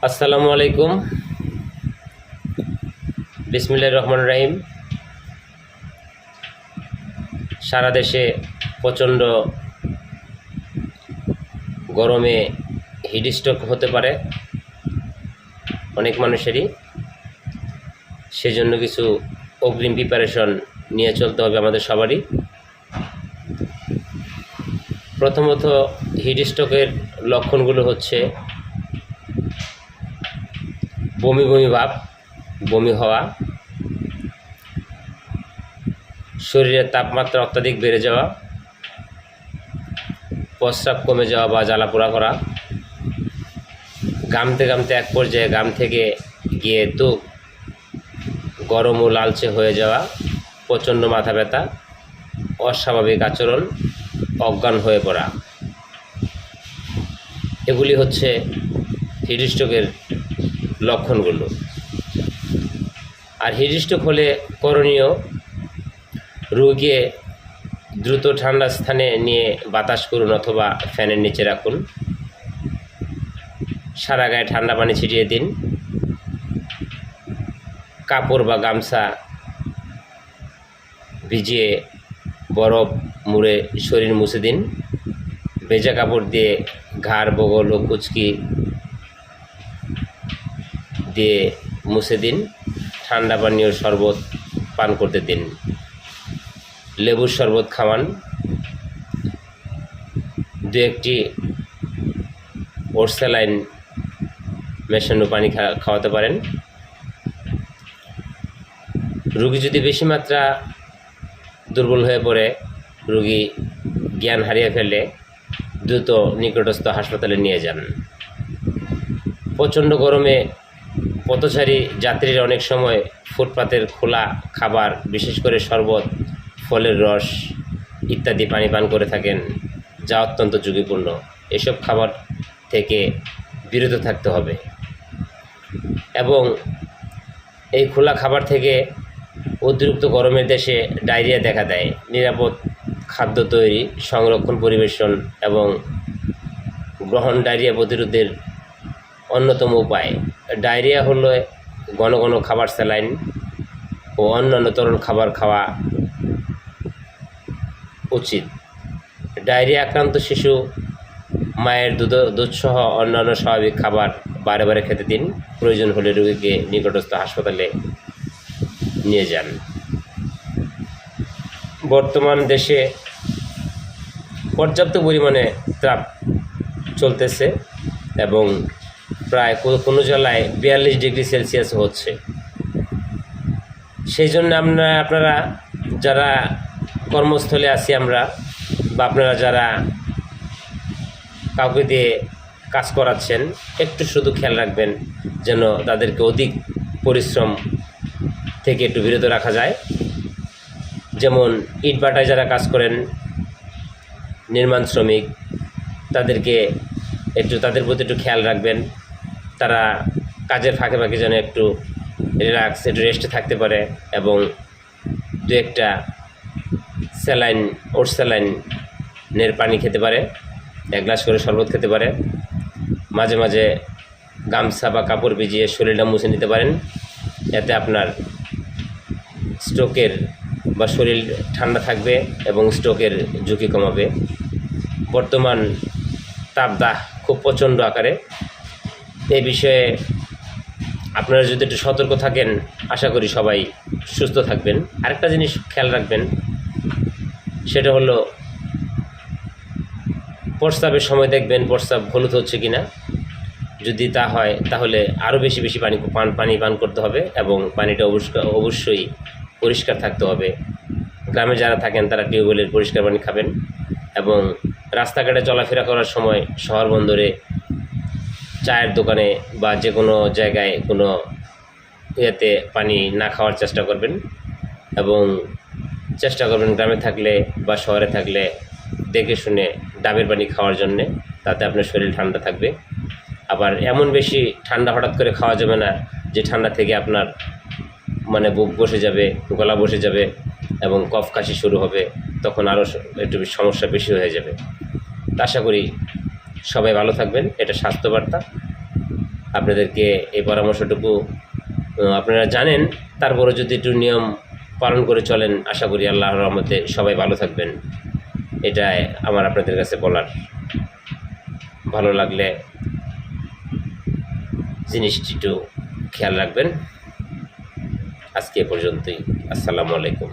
আসসালামু আলাইকুম। বিসমিল্লাহির রহমানির রহিম। সারা দেশে প্রচণ্ড গরমে হিটস্ট্রোক হতে পারে অনেক মানুষেরই। সেজন্য কিছু অগ্রিম প্রিপারেশন নিয়ে চলতে হবে আমাদের সবারই। প্রথমত হিটস্ট্রোকের লক্ষণগুলো হচ্ছে বমি বমি ভাব, বমি হওয়া, শরীরের তাপমাত্রা অত্যাধিক বেড়ে যাওয়া, প্রস্রাব কমে যাওয়া বা জ্বালাপোড়া করা, ঘামতে ঘামতে এক পর্যায়ে ঘাম থেকে গিয়ে তো গরম ও লালচে হয়ে যাওয়া, প্রচণ্ড মাথা ব্যথা, অস্বাভাবিক আচরণ, অজ্ঞান হয়ে পড়া, এগুলি হচ্ছে হিটস্ট্রোকের লক্ষণগুলো। আর হিটস্ট্রোক হলে করণীয়, রোগীকে দ্রুত ঠান্ডা স্থানে নিয়ে বাতাস করুন অথবা ফ্যানের নিচে রাখুন। সারা গায়ে ঠান্ডা পানি ছিটিয়ে দিন। কাপড় বা গামছা ভিজিয়ে বরফ মুড়ে শরীর মুছে দিন। ভেজা কাপড় দিয়ে ঘাড়, বগল ও কুচকি দিয়ে মুছে দিন। ঠান্ডা পানীয় শরবত পান করতে দিন। লেবুর শরবত খাওয়ান। দু একটি ওরস্যালাইন মেশানো পানি খাওয়াতে পারেন। রোগী যদি বেশি মাত্রা দুর্বল হয়ে পড়ে, রোগী জ্ঞান হারিয়ে ফেলে, দ্রুত নিকটস্থ হাসপাতালে নিয়ে যান। প্রচণ্ড গরমে পথচারী যাত্রীরা অনেক সময় ফুটপাতের খোলা খাবার, বিশেষ করে শরবত, ফলের রস ইত্যাদি পানি পান করে থাকেন, যা অত্যন্ত ঝুঁকিপূর্ণ। এসব খাবার থেকে বিরত থাকতে হবে এবং এই খোলা খাবার থেকে অতিরিক্ত গরমের দেশে ডায়রিয়া দেখা দেয়। নিরাপদ খাদ্য তৈরি, সংরক্ষণ, পরিবেশন এবং গ্রহণ ডায়রিয়া প্রতিরোধের অন্যতম উপায়। ডায়রিয়া হলো ঘন ঘন খাবার, স্যালাইন ও অন্যান্য তরল খাবার খাওয়া উচিত। ডায়রিয়া আক্রান্ত শিশু মায়ের দুধসহ অন্যান্য স্বাভাবিক খাবার বারে বারে খেতে দিন। প্রয়োজন হলে রোগীকে নিকটস্থ হাসপাতালে নিয়ে যান। বর্তমান দেশে পর্যাপ্ত পরিমাণে তাপ চলতেছে এবং প্রায় কোনো জেলায় 42 ডিগ্রি সেলসিয়াস হচ্ছে। সেই জন্য আপনারা যারা কর্মস্থলে আছি আমরা, বা আপনারা যারা কাউকে দিয়ে কাজ করাচ্ছেন, একটু শুধু খেয়াল রাখবেন যেন তাদেরকে অধিক পরিশ্রম থেকে একটু বিরত রাখা যায়। যেমন ইটভাটায় যারা কাজ করেন, নির্মাণ শ্রমিক, তাদের প্রতি একটু খেয়াল রাখবেন। তারা কাজের ফাঁকে ফাঁকে যেন একটু রিল্যাক্স, একটু রেস্টে থাকতে পারে এবং দু একটা ওরস্যালাইনের পানি খেতে পারে, 1 গ্লাস করে শরবত খেতে পারে। মাঝে মাঝে গামছা বা কাপড় ভিজিয়ে শরীরটা মুছে নিতে পারেন। এতে আপনার স্ট্রোকের বা শরীর ঠান্ডা থাকবে এবং স্ট্রোকের ঝুঁকি কমাবে। বর্তমান তাপদাহ খুব প্রচণ্ড আকারে। এই বিষয়ে আপনারা যদি একটু সতর্ক থাকেন, আশা করি সবাই সুস্থ থাকবেন। আরেকটা জিনিস খেয়াল রাখবেন, সেটা হলো প্রস্রাবের সময় দেখবেন প্রস্রাব হলুদ হচ্ছে কিনা। যদি তা হয় তাহলে আরও বেশি বেশি পানি পান করতে হবে এবং পানিটা অবশ্যই পরিষ্কার থাকতে হবে। গ্রামে যারা থাকেন তারা টিউবওয়েলের পরিষ্কার পানি খাবেন এবং রাস্তাঘাটে চলাফেরা করার সময় শহর বন্দরে, চায়ের দোকানে বা যে কোনো জায়গায় কোনো ইয়েতে পানি না খাওয়ার চেষ্টা করবেন এবং চেষ্টা করবেন গ্রামে থাকলে বা শহরে থাকলে দেখে শুনে ডাবের পানি খাওয়ার জন্যে, তাতে আপনার শরীর ঠান্ডা থাকবে। আবার এমন বেশি ঠান্ডা হঠাৎ করে খাওয়া যাবে না যে ঠান্ডা থেকে আপনার বুক বসে যাবে, গলা বসে যাবে এবং কফ কাশি শুরু হবে, তখন আরও একটু সমস্যা বেশি হয়ে যাবে। আশা করি সবাই ভালো থাকবেন, এটা স্বাস্থ্যবার্তা। আপনাদেরকে এই পরামর্শটুকু আপনারা জানেন, তারপরে যদি একটু নিয়ম পালন করে চলেন, আশা করি আল্লাহর রহমতে সবাই ভালো থাকবেন। এটাই আমার আপনাদের কাছে বলার। ভালো লাগলে জিনিসটি একটু খেয়াল রাখবেন। আজকে এ পর্যন্তই। আসসালামু আলাইকুম।